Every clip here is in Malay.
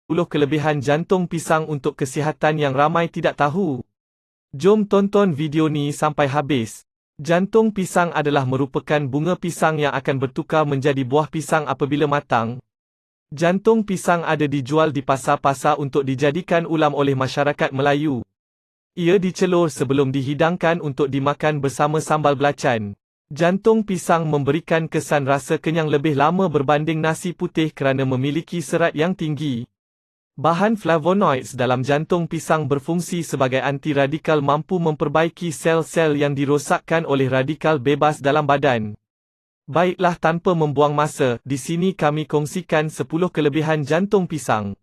10 kelebihan jantung pisang untuk kesihatan yang ramai tidak tahu. Jom tonton video ni sampai habis. Jantung pisang adalah merupakan bunga pisang yang akan bertukar menjadi buah pisang apabila matang. Jantung pisang ada dijual di pasar-pasar untuk dijadikan ulam oleh masyarakat Melayu. Ia dicelur sebelum dihidangkan untuk dimakan bersama sambal belacan. Jantung pisang memberikan kesan rasa kenyang lebih lama berbanding nasi putih kerana memiliki serat yang tinggi. Bahan flavonoids dalam jantung pisang berfungsi sebagai anti-radikal mampu memperbaiki sel-sel yang dirosakkan oleh radikal bebas dalam badan. Baiklah, tanpa membuang masa, di sini kami kongsikan 10 kelebihan jantung pisang.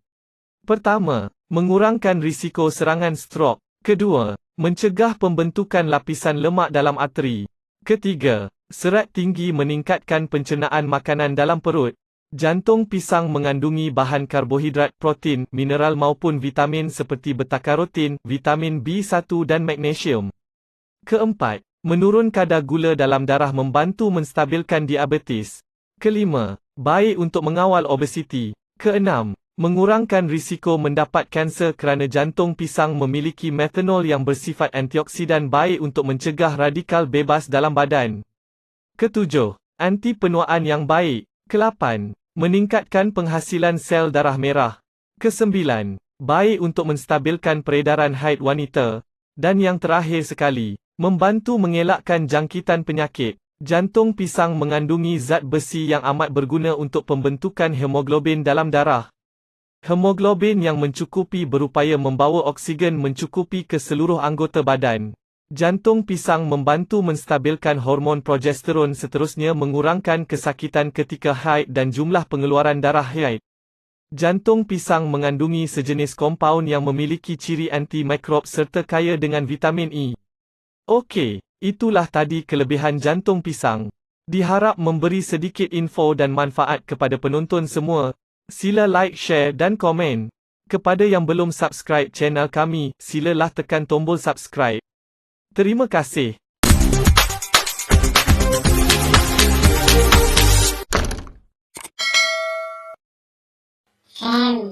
Pertama, mengurangkan risiko serangan strok. Kedua, mencegah pembentukan lapisan lemak dalam arteri. Ketiga, serat tinggi meningkatkan pencernaan makanan dalam perut. Jantung pisang mengandungi bahan karbohidrat, protein, mineral maupun vitamin seperti beta-karotin, vitamin B1 dan magnesium. Keempat, menurun kadar gula dalam darah membantu menstabilkan diabetes. Kelima, baik untuk mengawal obesiti. Keenam, mengurangkan risiko mendapat kanser kerana jantung pisang memiliki methanol yang bersifat antioksidan baik untuk mencegah radikal bebas dalam badan. Ketujuh, anti penuaan yang baik. Kelapan, meningkatkan penghasilan sel darah merah. Kesembilan, baik untuk menstabilkan peredaran haid wanita. Dan yang terakhir sekali, membantu mengelakkan jangkitan penyakit. Jantung pisang mengandungi zat besi yang amat berguna untuk pembentukan hemoglobin dalam darah. Hemoglobin yang mencukupi berupaya membawa oksigen mencukupi ke seluruh anggota badan. Jantung pisang membantu menstabilkan hormon progesteron, seterusnya mengurangkan kesakitan ketika haid dan jumlah pengeluaran darah haid. Jantung pisang mengandungi sejenis kompaun yang memiliki ciri anti-mikrob serta kaya dengan vitamin E. Okey, itulah tadi kelebihan jantung pisang. Diharap memberi sedikit info dan manfaat kepada penonton semua. Sila like, share dan komen. Kepada yang belum subscribe channel kami, silalah tekan tombol subscribe. Terima kasih. Share.